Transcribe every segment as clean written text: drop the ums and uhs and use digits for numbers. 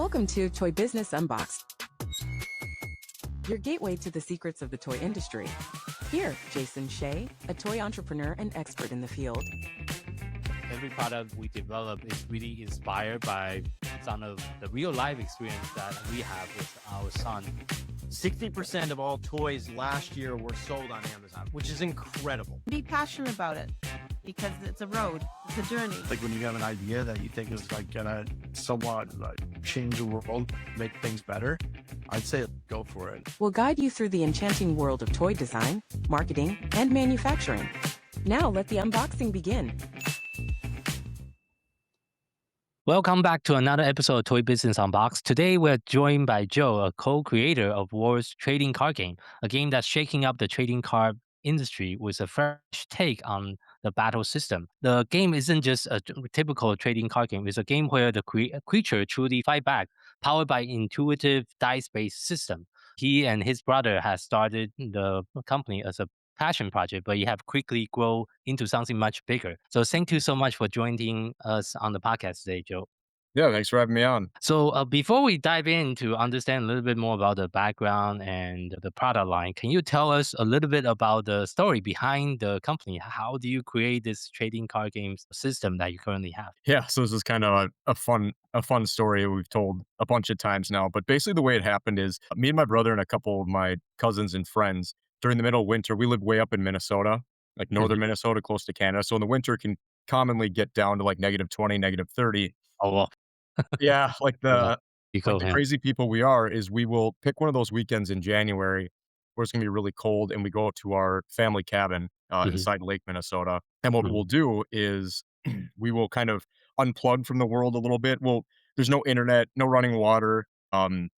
Welcome to Toy Business Unboxed, your gateway to the secrets of the toy industry. Here, Jason Shea, a toy entrepreneur and expert in the field. Every product we develop is really inspired by some of the real life experience that we have with our son. 60% of all toys last year were sold on Amazon, which is incredible. Be passionate about it because it's a road, it's a journey. Like when you have an idea that you think is like gonna somewhat change the world, make things better, I'd say go for it. We'll guide you through the enchanting world of toy design, marketing, and manufacturing. Now let the unboxing begin. Welcome back to another episode of Toy Business Unboxed. Today we're joined by Joe, a co-creator of Ward's trading card game, a game that's shaking up the trading card industry with a fresh take on the battle system. The game isn't just a typical trading card game. It's a game where the creature truly fight back, powered by intuitive dice-based system. He and his brother has started the company as a passion project, but you have quickly grow into something much bigger. So thank you so much for joining us on the podcast today, Joe. Yeah, thanks for having me on. So before we dive in to understand a little bit more about the background and the product line, can you tell us a little bit about the story behind the company? How do you create this trading card games system that you currently have? Yeah, so this is kind of a fun story we've told a bunch of times now. But basically, the way it happened is me and my brother and a couple of my cousins and friends during the middle of winter. We live way up in Minnesota, like northern Minnesota, close to Canada. So in the winter, it can commonly get down to like -20, -30. Oh, well. Yeah, like the crazy people we are is we will pick one of those weekends in January where it's gonna be really cold, and we go out to our family cabin inside Lake Minnesota. And what we'll do is we will kind of unplug from the world a little bit. There's no internet, no running water, none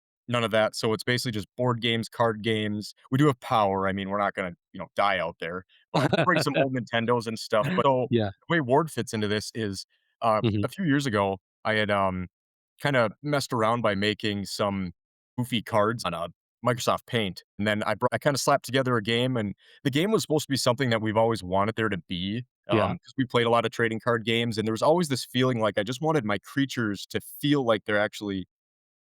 of that. So it's basically just board games, card games. We do have power. I mean, we're not gonna, die out there. But we bring some old Nintendos and stuff. But Yeah. the way Ward fits into this is a few years ago, I had kind of messed around by making some goofy cards on a Microsoft Paint. And then I kind of slapped together a game, and the game was supposed to be something that we've always wanted there to be. Yeah. Because we played a lot of trading card games, and there was always this feeling like I just wanted my creatures to feel like they're actually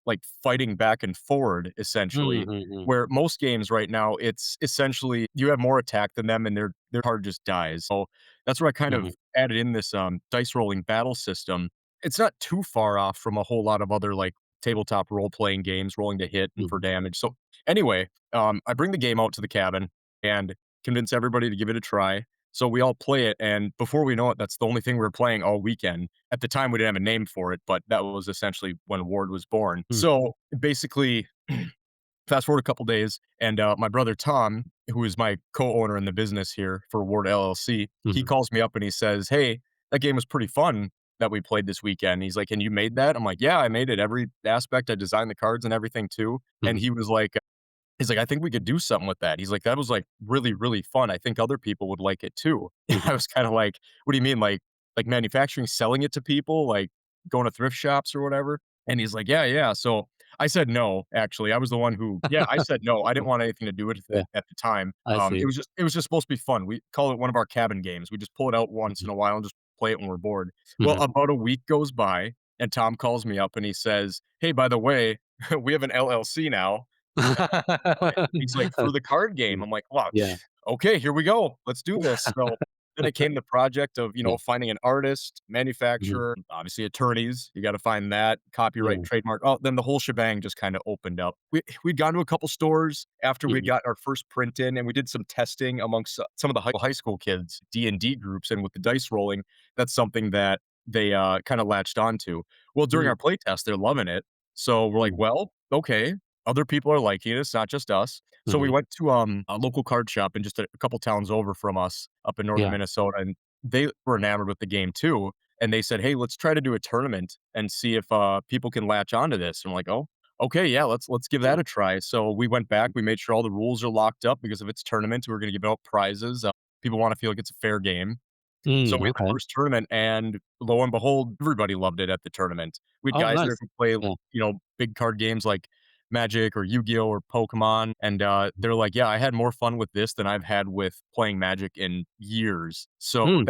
like fighting back and forward, essentially. Where most games right now, it's essentially you have more attack than them, and their card just dies. So that's where I kind of added in this dice rolling battle system. It's not too far off from a whole lot of other like tabletop role playing games, rolling to hit and for damage. So anyway, I bring the game out to the cabin and convince everybody to give it a try. So we all play it, and before we know it, that's the only thing we were playing all weekend. At the time, we didn't have a name for it, but that was essentially when Ward was born. So basically, fast forward a couple days, and my brother Tom, who is my co-owner in the business here for Ward LLC, he calls me up and he says, "Hey, that game was pretty fun that we played this weekend." He's like, "And you made that?" I'm like, "Yeah, I made it. Every aspect. I designed the cards and everything too." And he was like, he's like, "I think we could do something with that." He's like, "That was like really, really fun. I think other people would like it too." And I was kind of like, "What do you mean? Like manufacturing, selling it to people, like going to thrift shops or whatever?" And he's like, "Yeah, yeah." So I said no, actually. I was the one who, I said no. I didn't want anything to do with it at the time. I see. It was just supposed to be fun. We call it one of our cabin games. We just pull it out once in a while and just play it when we're bored. Well, about a week goes by, and Tom calls me up and he says, "Hey, by the way, we have an LLC now." He's like, "For the card game." I'm like, "Wow, Yeah. okay, here we go. Let's do this." So then it came the project of, finding an artist, manufacturer, obviously attorneys. You got to find that, copyright, trademark. Oh, then the whole shebang just kind of opened up. We'd gone to a couple stores after we'd got our first print in, and we did some testing amongst some of the high school kids, D&D groups, and with the dice rolling, that's something that they kind of latched onto. Well, during our play test, they're loving it. So we're like, well, okay, other people are liking it. It's not just us. So we went to a local card shop in just a couple towns over from us up in northern Minnesota, and they were enamored with the game too. And they said, "Hey, let's try to do a tournament and see if people can latch onto this." And I'm like, "Oh, okay, yeah, let's give that a try." So we went back. We made sure all the rules are locked up because if it's tournament, we're going to give out prizes. People want to feel like it's a fair game. So we had the first tournament, and lo and behold, everybody loved it at the tournament. We had guys there who play, big card games like Magic or Yu-Gi-Oh or Pokemon, and they're like, "Yeah, I had more fun with this than I've had with playing Magic in years." So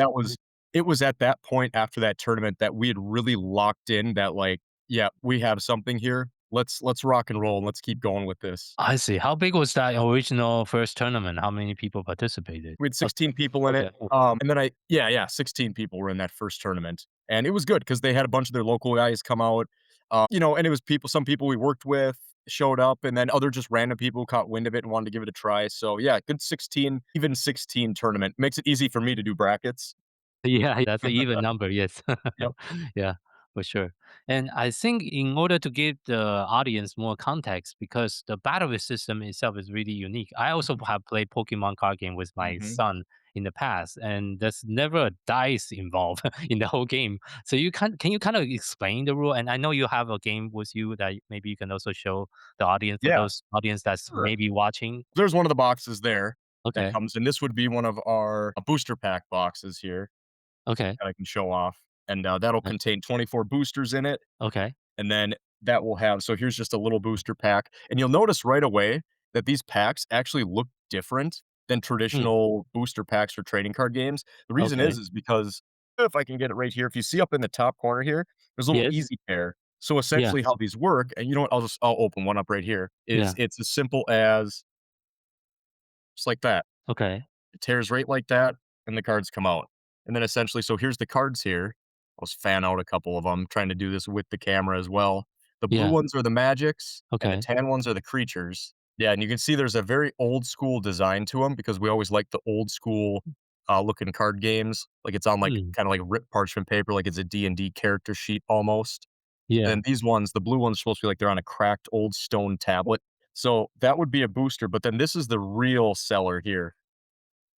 it was at that point after that tournament that we had really locked in that like yeah, we have something here. Let's rock and roll and let's keep going with this. I see. How big was that original first tournament? How many people participated? We had 16 people in it. Okay. And then yeah, 16 people were in that first tournament. And it was good because they had a bunch of their local guys come out. And it was some people we worked with showed up, and then other just random people caught wind of it and wanted to give it a try. So yeah, good 16, even 16 tournament. Makes it easy for me to do brackets. Yeah, that's an even number. Yes. Yep. Yeah, for sure. And I think in order to give the audience more context, because the battle system itself is really unique. I also have played Pokemon card game with my Mhm. son in the past, and there's never a dice involved in the whole game. So can you kind of explain the rule? And I know you have a game with you that maybe you can also show the audience for Yeah, those audience that's sure. maybe watching. There's one of the boxes there that Okay. comes in. This would be one of our booster pack boxes here Okay. that I can show off. And that'll Okay. contain 24 boosters in it. Okay. And then that will have, so here's just a little booster pack. And you'll notice right away that these packs actually look different than Hmm. traditional booster packs for trading card games. The reason Okay. is because if I can get it right here, if you see up in the top corner here, there's a little Yes. easy pair. So Yeah. essentially how these work, and you know what, I'll open one up right here, is Yeah. it's as simple as just like that. Okay. It tears right like that, and the cards come out. And then essentially, so here's the cards here. I'll just fan out a couple of them, trying to do this with the camera as well. The blue Yeah. ones are the magics, and the Okay. tan ones are the creatures. Yeah, and you can see there's a very old school design to them because we always like the old school looking card games. Like it's on like Hmm. kind of like ripped parchment paper, like it's a D&D character sheet almost. And Yeah. then these ones, the blue ones, are supposed to be like they're on a cracked old stone tablet. So that would be a booster. But then this is the real seller here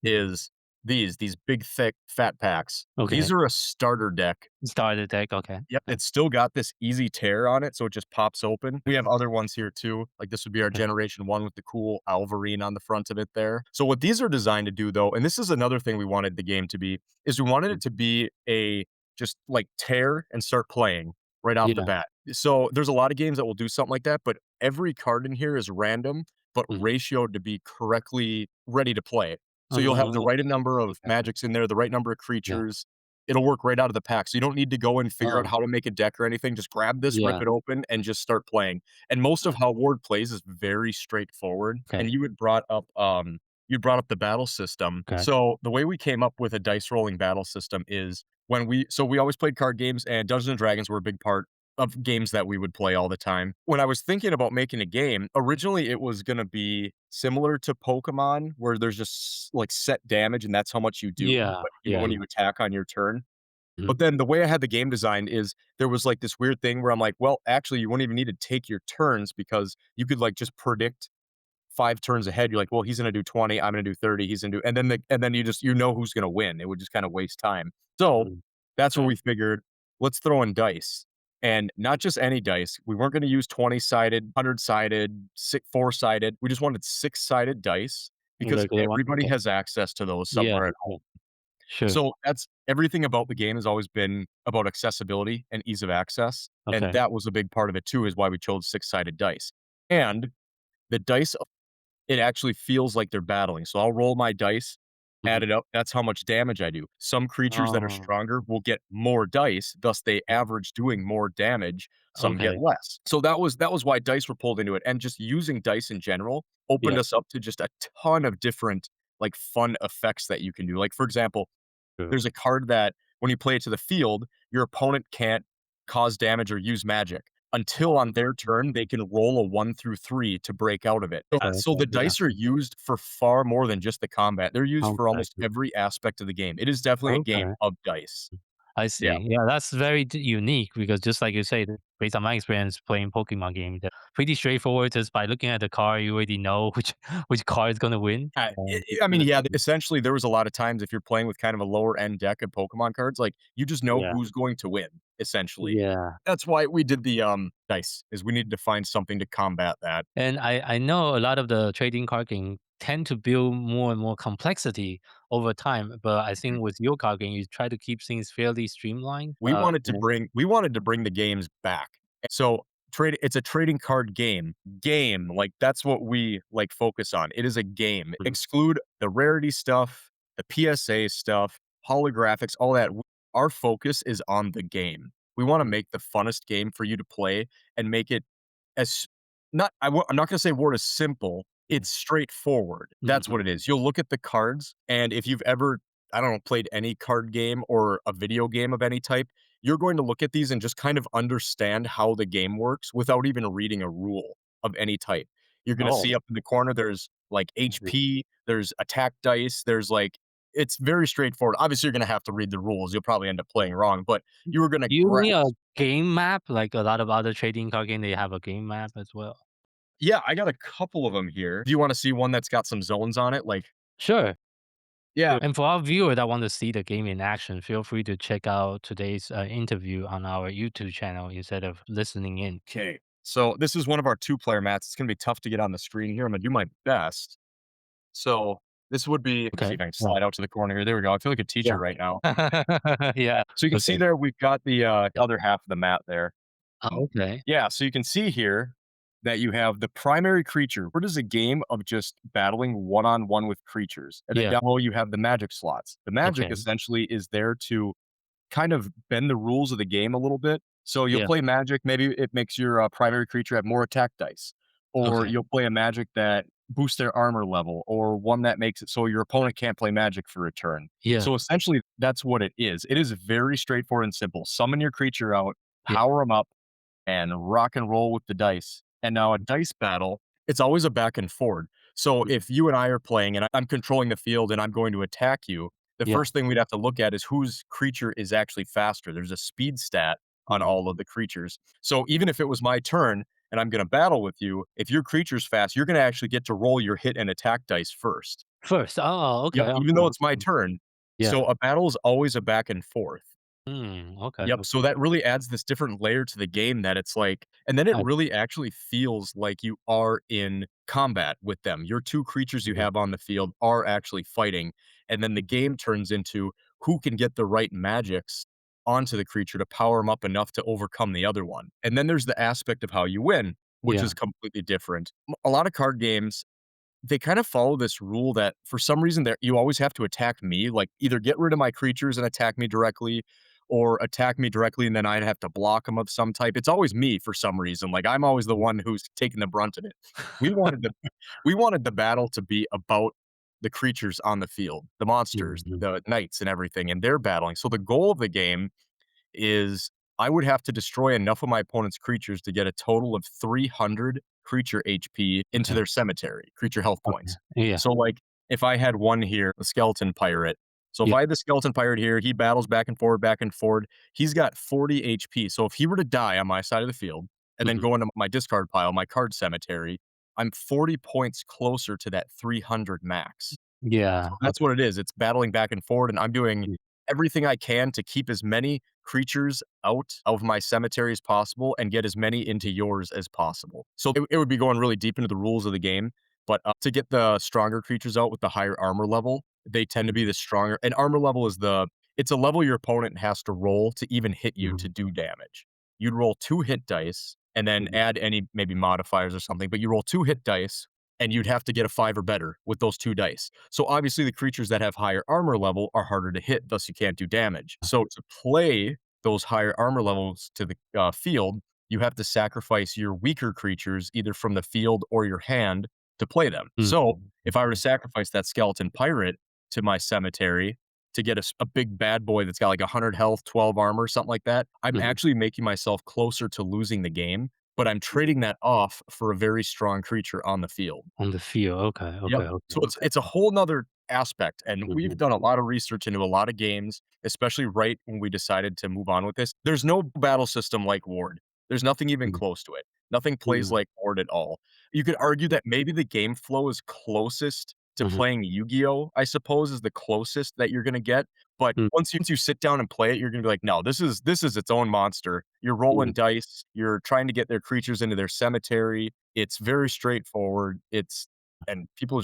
is these big, thick, fat packs. Okay. These are a starter deck. Starter deck. Okay. Yep, it's still got this easy tear on it, so it just pops open. We have other ones here too. Like this would be our Okay. generation 1 with the cool Alvarine on the front of it there. So what these are designed to do though, and this is another thing we wanted the game to be, is we wanted it to be a just like tear and start playing right off the Yeah. bat. So there's a lot of games that will do something like that, but every card in here is random, but Mhm. ratioed to be correctly ready to play. So you'll have the Oh, right number of okay. magics in there, the right number of Yeah. creatures. It'll work right out of the pack. So you don't need to go and figure out Oh, how to make a deck or anything. Just grab this, rip yeah. it open, and just start playing. And most of how Ward plays is very straightforward. Okay. And you brought up the battle system. Okay. So the way we came up with a dice rolling battle system is we always played card games, and Dungeons and Dragons were a big part of games that we would play all the time. When I was thinking about making a game, originally it was gonna be similar to Pokemon, where there's just like set damage and that's how much you do, Yeah. when Yeah. you attack on your turn. Mhm. But then the way I had the game designed is there was like this weird thing where I'm like, well, actually, you wouldn't even need to take your turns because you could like just predict 5 turns ahead. You're like, well, he's gonna do 20, I'm gonna do 30, he's gonna do, and then you know who's gonna win. It would just kind of waste time. So Mhm. that's where Okay. we figured, let's throw in dice. And not just any dice. We weren't going to use 20-sided, 100-sided, 4-sided. We just wanted 6-sided dice because Regular one. everybody Okay. has access to those Yeah. somewhere at Yeah. home. Sure. So that's everything about the game has always been about accessibility and ease of access. And Okay. that was a big part of it too, is why we chose 6-sided dice. And the dice, it actually feels like they're battling. So I'll roll my dice, Mhm. add it up. That's how much damage I do. Some creatures that are Oh, stronger will get more dice, thus they average doing more damage. Some get okay. less. So that was why dice were pulled into it. And just using dice in general opened Yeah. us up to just a ton of different like fun effects that you can do. Like for example, True. there's a card that when you play it to the field, your opponent can't cause damage or use magic until on their turn they can roll a 1 through 3 to break out of it. Okay. So Okay. the Yeah. dice are used for far more than just the combat. They're used for Okay. almost every aspect of the game. It is definitely a game Okay. of dice. I Yeah. see. Yeah, that's very unique because just like you say, based on my experience playing Pokemon game, they're pretty straightforward. Just by looking at the card, you already know which card is going to win. I mean, yeah, essentially there was a lot of times if you're playing with kind of a lower end deck of Pokemon cards, like you just know Yeah. who's going to win, essentially. Yeah. That's why we did the dice, is we needed to find something to combat that. And I know a lot of the trading card game tend to build more and more complexity over time. But I think with your card game, you try to keep things fairly streamlined. We wanted to bring the games back. So it's a trading card game. Like that's what we like focus on. It is a game. Mhm. Exclude the rarity stuff, the PSA stuff, holographics, all that. Our focus is on the game. We want to make the funnest game for you to play and make it as not I'm not going to say word is simple. It's straightforward. That's Mhm. what it is. You'll look at the cards, and if you've ever, I don't know, played any card game or a video game of any type, you're going to look at these and just kind of understand how the game works without even reading a rule of any type. You're going to see Oh. up in the corner there's like Mhm. HP, there's attack dice, there's like it's very straightforward. Obviously, you're going to have to read the rules. You'll probably end up playing wrong, but you were going to You mean a grasp. game map? Like a lot of other trading card game, they have a game map as well? Yeah, I got a couple of them here. Do you wanna see one that's got some zones on it? Like Sure. yeah. And for our viewer that want to see the game in action, feel free to check out today's interview on our YouTube channel instead of listening in. Okay. So, this is one of our two-player mats. It's gonna be tough to get on the screen here. I'm gonna do my best. So, this would be let me see Okay. if I can Yeah. slide out to the corner here. There we go. I feel like a teacher Yeah. right now. Yeah. So, you can see Okay. there, we've got the, other half of the mat there. Okay. Yeah, so you can see here that you have the primary creature. Where does a game of just battling one-on-one with creatures, and then Yeah. down below you have the magic slots. The magic Okay. essentially is there to kind of bend the rules of the game a little bit. So you'll Yeah. play magic, maybe it makes your primary creature have more attack dice, or Okay. you'll play a magic that boosts their armor level, or one that makes it so your opponent can't play magic for a turn. Yeah. So essentially, that's what it is. It is very straightforward and simple. Summon your creature out, Yeah. power them up, and rock and roll with the dice. And now a dice battle, it's always a back and forward. So Mm. if you and I are playing and I'm controlling the field and I'm going to attack you, the Yeah. first thing we'd have to look at is whose creature is actually faster. There's a speed stat on Mhm. all of the creatures. So even if it was my turn and I'm going to battle with you, if your creature's fast, you're going to actually get to roll your hit and attack dice first. First. Oh, okay. Yep, even though Okay. it's my turn. Yeah. So a battle is always a back and forth. Okay. Yep, so that really adds this different layer to the game that it's like and then it I really actually feels like you are in combat with them. Your 2 creatures you Mhm. have on the field are actually fighting, and then the game turns into who can get the right magics onto the creature to power them up enough to overcome the other one. And then there's the aspect of how you win, which Yeah. is completely different. A lot of card games they kind of follow this rule that for some reason that you always have to attack me, like either get rid of my creatures and attack me directly or attack me directly and then I'd have to block them of some type. It's always me for some reason. Like I'm always the one who's taking the brunt of it. We wanted the we wanted the battle to be about the creatures on the field, the monsters, Mhm. the knights and everything, and they're battling. So the goal of the game is I would have to destroy enough of my opponent's creatures to get a total of 300 creature HP into Okay. their cemetery, creature health Okay. points. Yeah. So, like, if I had one here, the skeleton pirate. So if Yeah. I had the skeleton pirate here, he battles back and forward, back and forward. He's got 40 HP. So if he were to die on my side of the field and then Mhm. go into my discard pile, my card cemetery, I'm 40 points closer to that 300 max. Yeah. So that's what it is. It's battling back and forward, and I'm doing Mm. everything I can to keep as many creatures out of my cemetery as possible and get as many into yours as possible. So it would be going really deep into the rules of the game, but to get the stronger creatures out with the higher armor level, they tend to be the stronger. And armor level is it's a level your opponent has to roll to even hit you to Mhm. do damage. You'd roll 2 hit dice and then Mhm. add any maybe modifiers or something, but you roll 2 hit dice and you'd have to get a 5 or better with those 2 dice. So obviously the creatures that have higher armor level are harder to hit, thus you can't do damage. So to play those higher armor levels to the field, you have to sacrifice your weaker creatures either from the field or your hand to play them. So Mhm. if I were to sacrifice that skeleton pirate to my cemetery to get a big bad boy that's got like 100 health, 12 armor, something like that, I'm Mhm. actually making myself closer to losing the game, but I'm trading that off for a very strong creature on the field. On the field. Okay. Yep. Okay. Okay. So it's a whole nother aspect, and we've Mhm. done a lot of research into a lot of games, especially right when we decided to move on with this. There's no battle system like Ward. There's nothing even Mhm. close to it. Nothing plays Mhm. like Ward at all. You could argue that maybe the game flow is closest to Mhm. playing Yu-Gi-Oh, I suppose, is the closest that you're gonna get. But Mm. once you sit down and play it, you're gonna be like, no, this is its own monster. You're rolling Mhm. dice, you're trying to get their creatures into their cemetery. It's very straightforward. And people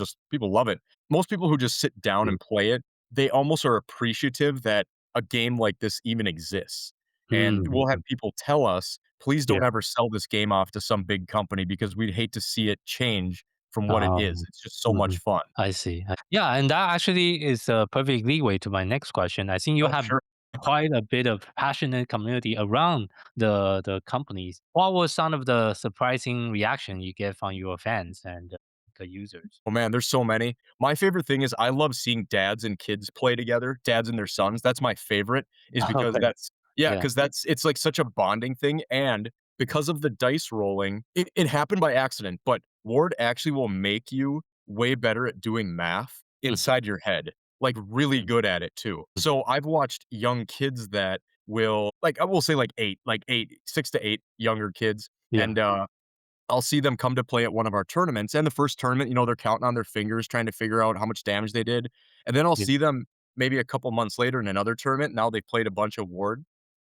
love it. Most people who just sit down Mm. and play it, they almost are appreciative that a game like this even exists. And we'll have Mhm. people tell us, "Please Yeah. don't ever sell this game off to some big company because we'd hate to see it change from what it is. Um, It's just so much mhm. fun." I see. Yeah, and that actually is a perfect leeway to my next question. I think you Oh, have sure. quite a bit of passionate community around the companies. What was some of the surprising reaction you get from your fans and the users? Oh man, there's so many. My favorite thing is I love seeing dads and kids play together, dads and their sons. That's my favorite, is because Okay. yeah, Yeah. because it's like such a bonding thing. And because of the dice rolling, it happened by accident, but Ward actually will make you way better at doing math Mhm, inside your head, like really mhm, good at it too. mhm. So I've watched young kids that will like I will say like eight, 6 to 8 younger kids. Yeah. And I'll see them come to play at one of our tournaments, and the first tournament, they're counting on their fingers trying to figure out how much damage they did, and then I'll Yeah. see them maybe a couple months later in another tournament. Now they've played a bunch of Ward,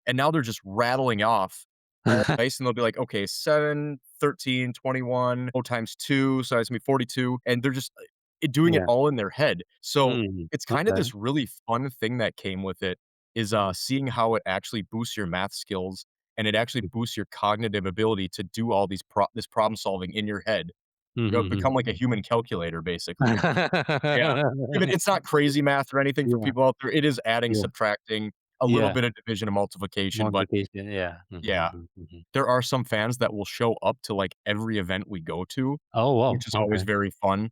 and now they're just rattling off all the dice, and they'll be like, "Okay, 7, 13, 21. Oh, times 2, so that's gonna be 42," and they're just, doing it Yeah. all in their head. So, Mm, it's kinda okay. this really fun thing that came with it is, Mhm, seeing how it actually boosts your math skills, and it actually boosts your cognitive ability to do all this problem solving in your head. mhm, Become like a human calculator, basically. Yeah. Even mhm. it's not crazy math or anything for Yeah, people out there. It is adding, yeah, subtracting, a little yeah. bit of division and multiplication, but Multiplication, yeah. yeah, Mhm, mhm. there are some fans that will show up to, like, every event we go to, Oh, wow, which is always okay. very fun.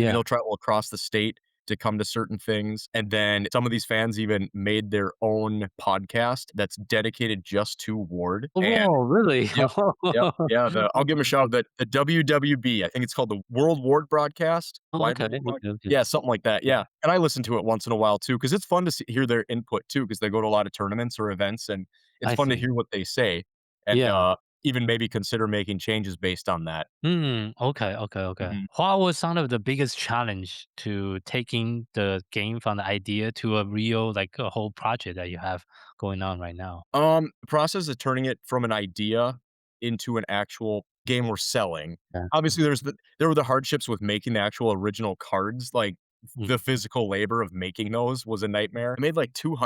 And Yeah. they'll travel across the state to come to certain things, and then some of these fans even made their own podcast that's dedicated just to Ward, Oh, and wow, really? yep, yep, yeah, I'll give 'em a shout out, the WWB, I think it's called the World Ward Broadcast, Oh, Wide okay, World Broad okay, okay. yeah, something like that, Yeah, yeah, and I listen to it once in a while too, because it's fun to hear their input too, because they go to a lot of tournaments or events, and it's I fun to see. hear what they say, and, Yeah. even maybe consider making changes based on that. Okay, okay, okay. Mhm. What was some of the biggest challenge to taking the game from the idea to a real, like, a whole project that you have going on right now? The process of turning it from an idea into an actual game we're selling. Yeah. Obviously, there were the hardships with making the actual original cards, like, Mhm. the physical labor of making those was a nightmare. I made, like, two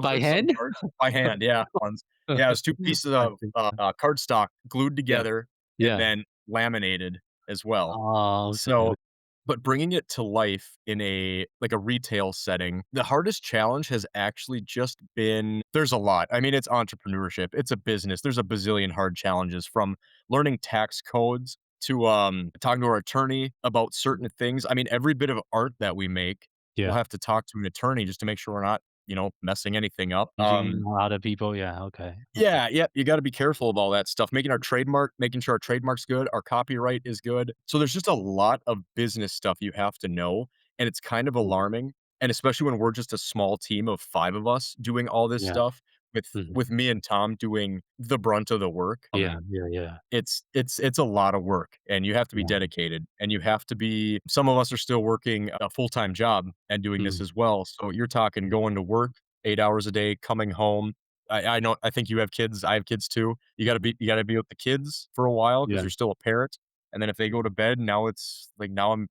By hundred some hand? cards by hand, yeah, once. Yeah, it was 2 pieces I of, see. cardstock glued Yeah, together and yeah. then laminated as well. Oh, okay. So but bringing it to life in a retail setting, the hardest challenge has actually just been there's a lot. I mean, it's entrepreneurship, it's a business, there's a bazillion hard challenges from learning tax codes to, talking to our attorney about certain things. I mean, every bit of art that we make, we'll Yeah. have to talk to an attorney just to make sure we're not, messing anything up. Teaching other people, yeah, okay. Yeah, yeah, you gotta be careful of all that stuff, making sure our trademark's good, our copyright is good. So there's just a lot of business stuff you have to know, and it's kind of Mm, alarming, and especially when we're just a small team of 5 of us doing all this yeah. stuff with Mhm. me and Tom doing the brunt of the work. Yeah, yeah, yeah, It's a lot of work, and you have to be yeah. dedicated, and you have to be some of us are still working a full-time job and doing this Mm, as well, so you're talking mm. going to work 8 hours a day, coming home. I know I think you have kids, I have kids too. You gotta be with the kids for a while because 'cause Yeah. you're still a parent, and then if they go to bed, now I'm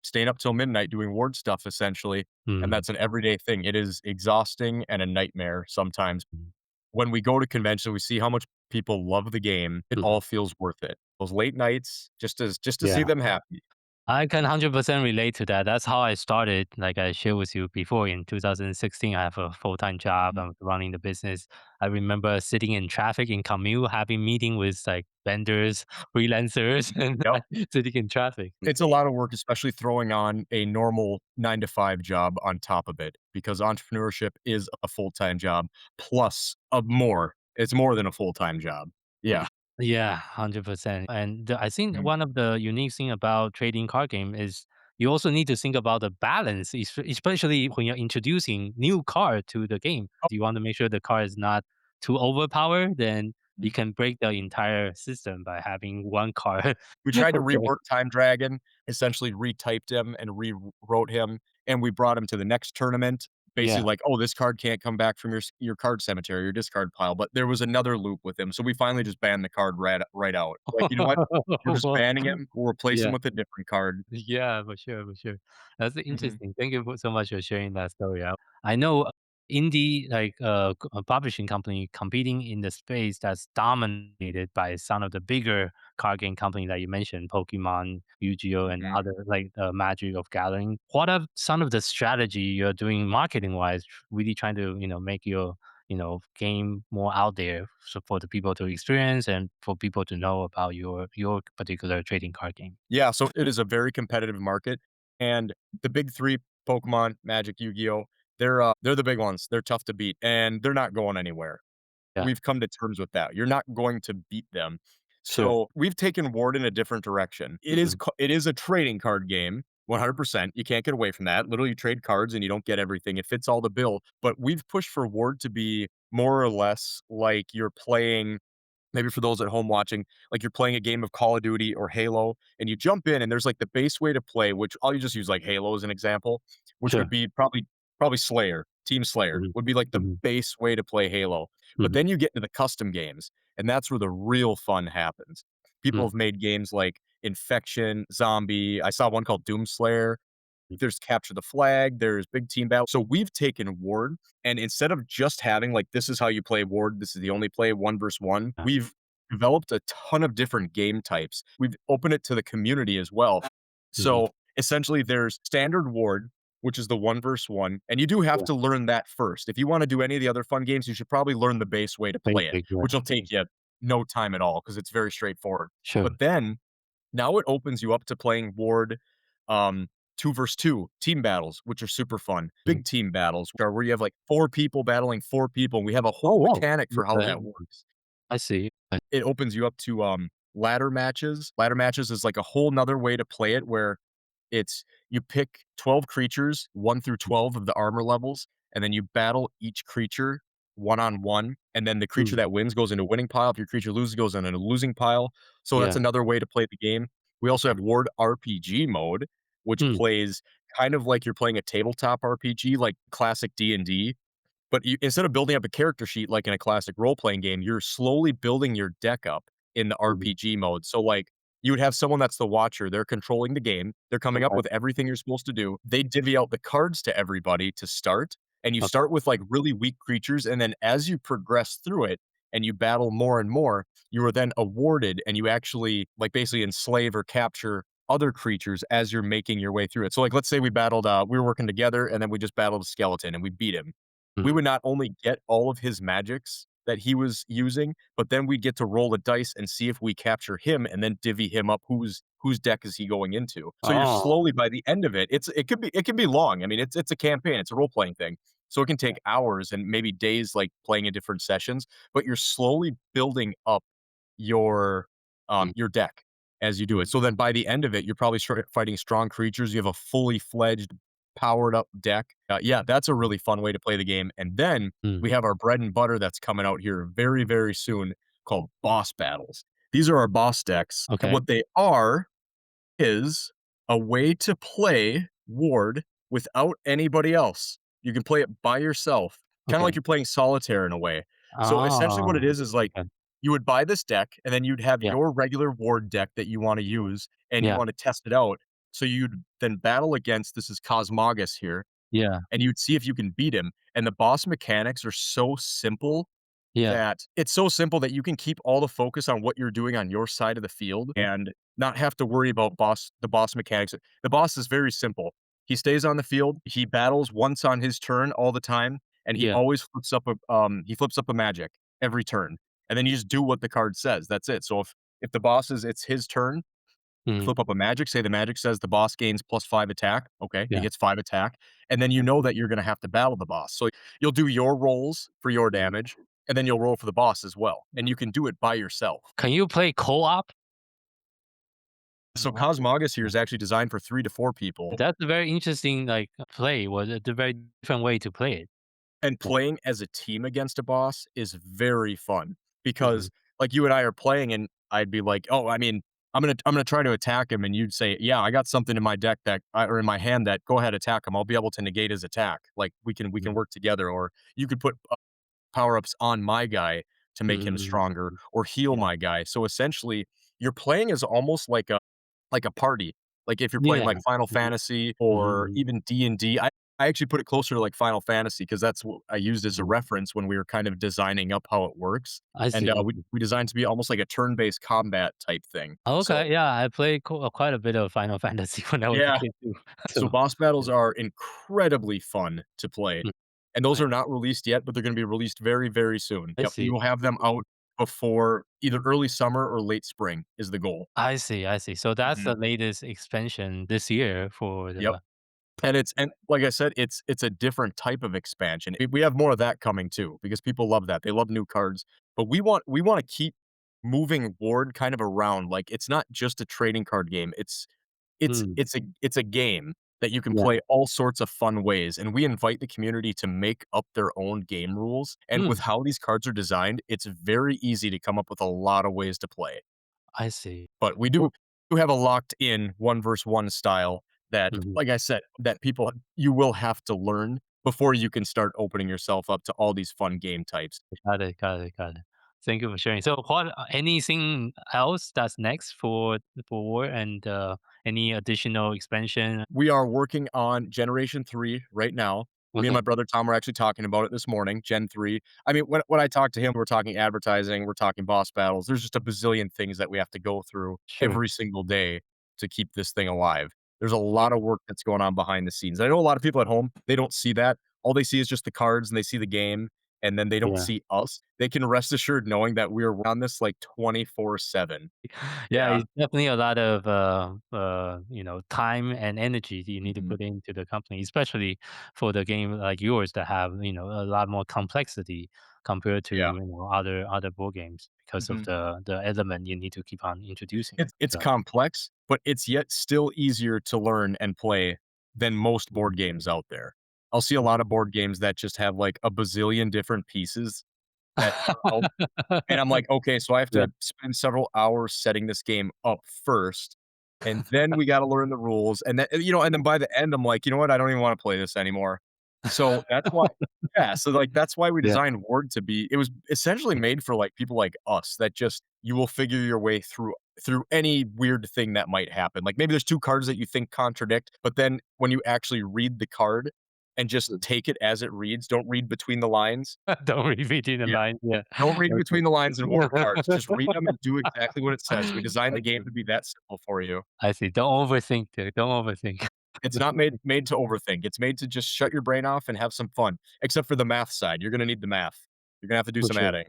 staying up till midnight doing ward stuff essentially, and Mm, that's an everyday thing. It is exhausting and a nightmare sometimes. mm, When we go to convention, we see how much people love the game, it mhm. all feels worth it. Those late nights, just to see Yeah. them happy. I can 100% relate to that. That's how I started. Like I shared with you before, in 2016, I have a full-time job. Mhm. I'm running the business. I remember sitting in traffic in commute, having meeting with like vendors, freelancers, and Yep. sitting in traffic. It's a lot of work, especially throwing on a normal 9 to 5 job on top of it, because entrepreneurship is a full-time job plus of more. It's more than a full-time job. Yeah. Yeah, 100%. And I think Mhm. one of the unique thing about trading card game is you also need to think about the balance, especially when you're introducing new card to the game. You want to make sure the card is not too overpowered, then you Mhm. can break the entire system by having one card. We tried to Okay. rework Time Dragon, essentially retyped him and rewrote him, and we brought him to the next tournament, basically Yeah. like, "Oh, this card can't come back from your card cemetery, your discard pile," but there was another loop with him, so we finally just banned the card right out. Like, "You know what? We're just banning him, we'll replace him Yeah. with a different card." Yeah, for sure, for sure. That's Mhm. interesting. Thank you so much for sharing that story out. I know indie publishing company competing in the space that's dominated by some of the bigger card game companies that you mentioned, Pokemon, Yu-Gi-Oh, and Mhm. other like Magic of Gathering. What are some of the strategy you're doing marketing wise, really trying to make your game more out there so for the people to experience and for people to know about your particular trading card game? Yeah, so it is a very competitive market, and the big 3, Pokemon, Magic, Yu-Gi-Oh, they're the big ones. They're tough to beat, and they're not going anywhere. Yeah, We've come to terms with that. You're not going to beat them. sure. So, we've taken Ward in a different direction. Mhm. It is a trading card game, 100%. You can't get away from that. Literally, you trade cards and you don't get everything. It fits all the bill, but we've pushed for Ward to be more or less like you're playing. Maybe for those at home watching, like you're playing a game of Call of Duty or Halo, and you jump in, and there's like the base way to play, which I'll just use like Halo as an example, which Sure. would be probably Slayer, Team Slayer Mhm. would be like the Mhm. base way to play Halo. But Mhm. then you get into the custom games, and that's where the real fun happens. People Mhm. have made games like Infection, Zombie. I saw one called Doomslayer. There's Capture the Flag, there's Big Team Battle. So we've taken Ward, and instead of just having like, this is how you play Ward, this is the only play, 1 versus 1, Yeah. we've developed a ton of different game types. We've opened it to the community as well. Mhm. So essentially, there's standard Ward, which is the 1 versus 1, and you do have Yeah. to learn that first. If you want to do any of the other fun games, you should probably learn the base way to play it, Basic, yeah. which will take you no time at all because it's very straightforward. Sure. But then now it opens you up to playing Ward, um, 2 versus 2 team battles, which are super fun. Mhm. Big team battles are where you have like 4 people battling 4 people, and we have a Oh, whole wow. mechanic for how Okay. that works. I see. It opens you up to, ladder matches. Ladder matches is like a whole 'nother way to play it where it's you pick 12 creatures, 1 through 12 of the armor levels, and then you battle each creature one-on-one, and then the creature Mm. that wins goes into a winning pile. If your creature loses, goes in a losing pile. So that's Yeah. another way to play the game. We also have Ward RPG mode, which Mm. plays kind of like you're playing a tabletop RPG, like classic D&D, but you instead of building up a character sheet like in a classic role-playing game, you're slowly building your deck up in the Mhm. RPG mode. So, like, you would have someone that's the watcher, they're controlling the game, they're coming up Okay. with everything you're supposed to do. They divvy out the cards to everybody to start, and you Okay. start with, like, really weak creatures, and then as you progress through it and you battle more and more, you are then awarded, and you actually, like, basically enslave or capture other creatures as you're making your way through it. So, like, let's say we were working together, and then we just battled a skeleton, and we beat him. We Mhm. would not only get all of his magics that he was using, but then we'd get to roll a dice and see if we capture him and then divvy him up whose deck is he going into. So you're Oh, slowly by the end of it, it can be long. I mean, it's a campaign, it's a role-playing thing. So it can take hours and maybe days like playing in different sessions, but you're slowly building up your mm, your deck as you do it. So then by the end of it, you're probably fighting strong creatures. You have a fully fledged, powered up deck. Yeah, that's a really fun way to play the game. And then mm. we have our bread and butter that's coming out here very, very soon called boss battles. These are our boss decks. And Okay. what they are is a way to play Ward without anybody else. You can play it by yourself, kind of Okay. like you're playing solitaire in a way. So essentially, what it Ah, is like okay. you would buy this deck, and then you'd have Yeah. your regular Ward deck that you want to use, and you Yeah. want to test it out. So you'd then battle against this is Cosmogus here, Yeah. and you'd see if you can beat him. And the boss mechanics are so simple Yeah. that it's so simple that you can keep all the focus on what you're doing on your side of the field and not have to worry about the boss mechanics. The boss is very simple. He stays on the field, he battles once on his turn all the time, and he Yeah. always he flips up a magic every turn. And then you just do what the card says. That's it. So if the boss is it's his turn, Mhm. flip up a magic, say the magic says the boss gains +5 attack. Okay, he Yeah. gets 5 attack. And then you know that you're gonna have to battle the boss. So you'll do your rolls for your Mhm. damage, and then you'll roll for the boss as well. And you can do it by yourself. Can you play co-op? So Wow. Cosmogus here is actually designed for 3 to 4 people. That's a very interesting play. Was it a very different way to play it? And playing as a team against a boss is very fun Mhm. because, like, you and I are playing, and I'd be like, "Oh, I mean, I'm gonna try to attack him," and you'd say, "Yeah, I got something in my deck that or in my hand that go ahead attack him. I'll be able to negate his attack. Like we can Mhm. work together." Or you could put power ups on my guy to make him stronger, Mm. or heal Yeah. my guy. So essentially, you're playing as almost like a party. Like if you're playing Yeah. like Final Mhm. Fantasy or Mhm. even D&D. I actually put it closer to like Final Fantasy because that's what I used as a reference when we were kind of designing up how it works. I And see. I we see. we designed to be almost like a turn-based combat type thing. So Okay, yeah, I played quite a bit of Final Fantasy when I was a yeah, kid too. so So, boss battles yeah. are incredibly fun to play. Mm, And those I are not released yet, but they're going to be released very, very soon. I Yep, we see. will have them out before either early summer or late spring is the goal. I see, I see. So that's the Mhm. latest expansion this year for Yep. the And like I said, it's a different type of expansion. We have more of that coming too because people love that. They love new cards, but we want to keep moving Ward kind of around. Like it's not just a trading card game. Mm, It's a game that you can yeah. play all sorts of fun ways, and we invite the community to make up their own game rules. And with Mm, how these cards are designed, it's very easy to come up with a lot of ways to play. I see. But we Well, do have a locked in 1 versus 1 style that, mhm. like I said, that people you will have to learn before you can start opening yourself up to all these fun game types. Got it, got it, got it. Thank you for sharing. So what anything else that's next for War and any additional expansion? We are working on Generation 3 right now. Me and Okay, my brother Tom were actually talking about it this morning, Gen 3. I mean, when I talked to him, we're talking advertising, we're talking boss battles. There's just a bazillion things that we have to go through sure. every single day to keep this thing alive. There's a lot of work that's going on behind the scenes. I know a lot of people at home, they don't see that. All they see is just the cards and they see the game and then they don't Yeah. see us. They can rest assured knowing that we are on this like 24/7. Yeah, Yeah. it's definitely a lot of time and energy that you need to Mhm. put into the company, especially for the game like yours that have, a lot more complexity compared to, Yeah. other board games because of Mhm. the element you need to keep on introducing. It's So complex, but it's yet still easier to learn and play than most board games out there. I'll see a lot of board games that just have, like, a bazillion different pieces that are out and I'm like, "Okay, so I have Yeah. to spend several hours setting this game up first, and then we gotta learn the rules," and then and then by the end, I'm like, "You know what? I don't even wanna play this anymore." So, that's why yeah, so, like, that's why we Yeah. designed Word to be it was essentially made for, like, people like us that just you will figure your way through any weird thing that might happen. Like, maybe there's 2 cards that you think contradict, but then when you actually read the card and just take it as it reads, don't read between the lines. Don't read between the Yeah. lines. Yeah. Don't read Okay. between the lines and war cards. Just read them and do exactly what it says. We designed the game Okay. to be that simple for you. I see. Don't overthink it. Don't overthink. It's not made to overthink. It's made to just shut your brain off and have some fun, except for the math side. You're gonna need the math. You're gonna have to do For some sure. adding.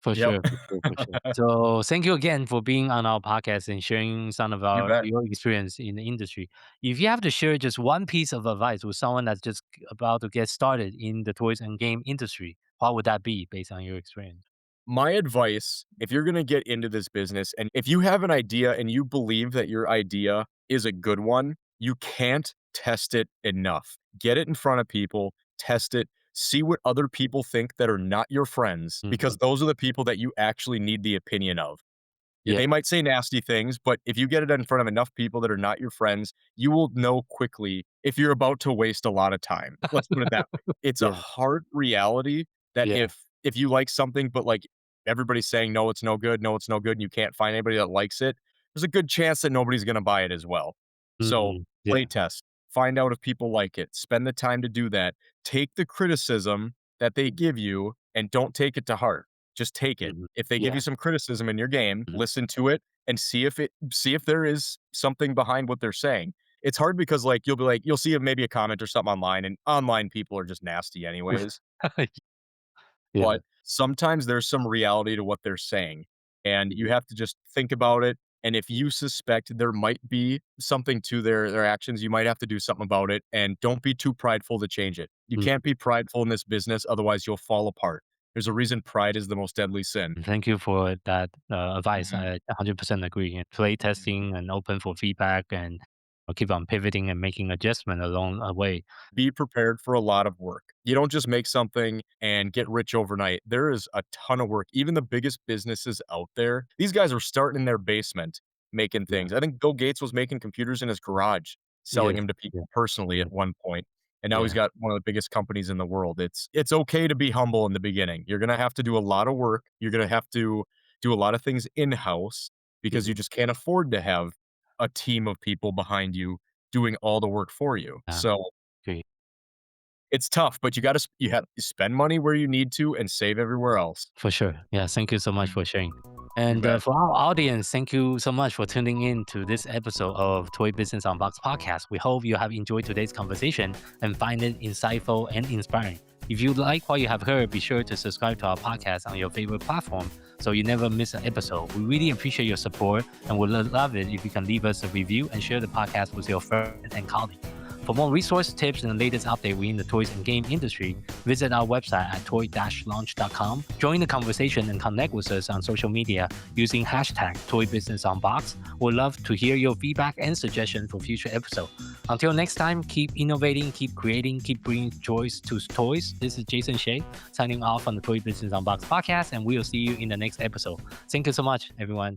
For Yep. sure, for sure, for sure. So thank you again for being on our podcast and sharing some of You bet. your experience in the industry. If you have to share just one piece of advice with someone that's just about to get started in the toys and game industry, what would that be based on your experience? My advice, if you're gonna get into this business, and if you have an idea and you believe that your idea is a good one, you can't test it enough. Get it in front of people, test it, see what other people think that are not your friends, because Mhm. those are the people that you actually need the opinion of. Yeah, Yeah. they might say nasty things, but if you get it in front of enough people that are not your friends, you will know quickly if you're about to waste a lot of time. Let's put it that way. It's a Yeah. hard reality that Yeah. if you like something, but like everybody's saying no, it's no good, no, it's no good, and you can't find anybody that likes it, there's a good chance that nobody's gonna buy it as well. So play Yeah. test, find out if people like it, spend the time to do that. Take the criticism that they give you and don't take it to heart. Just take it. Mhm. If they give Yeah. you some criticism in your game, Mhm. listen to it and see if there is something behind what they're saying. It's hard because like you'll see maybe a comment or something online and online people are just nasty anyways, Yeah. but sometimes there's some reality to what they're saying and you have to just think about it and if you suspect there might be something to their actions, you might have to do something about it and don't be too prideful to change it. You Mhm. can't be prideful in this business otherwise you'll fall apart. There's a reason pride is the most deadly sin. Thank you for that advice. Mhm. I 100% agree. And play testing and open for feedback and keep on pivoting and making adjustment along the way. Be prepared for a lot of work. You don't just make something and get rich overnight. There is a ton of work. Even the biggest businesses out there, these guys are starting in their basement making Yeah. things. I think Bill Gates was making computers in his garage, selling Yes. them to Yeah. people personally Yeah. at one point. And now he's Yeah. got one of the biggest companies in the world. It's okay to be humble in the beginning. You're going to have to do a lot of work. You're going to have to do a lot of things in-house because you Mhm. just can't afford to have a team of people behind you doing all the work for you. Yeah. So Great. it's tough, but you have to spend money where you need to and save everywhere else. For sure. Yeah. Thank you so much for sharing. And bet. for our audience, thank you so much for tuning in to this episode of Toy Business Unboxed podcast. We hope you have enjoyed today's conversation and find it insightful and inspiring. If you like what you have heard, be sure to subscribe to our podcast on your favorite platform so you never miss an episode. We really appreciate your support and would love it if you can leave us a review and share the podcast with your friends and colleagues. For more resource tips and the latest update within the toys and game industry, visit our website at toy-launch.com. Join the conversation and connect with us on social media using hashtag ToyBusinessUnbox. We'd love to hear your feedback and suggestions for future episodes. Until next time, keep innovating, keep creating, keep bringing joys to toys. This is Jason Shea signing off on the Toy Business Unboxed podcast, and we'll see you in the next episode. Thank you so much, everyone.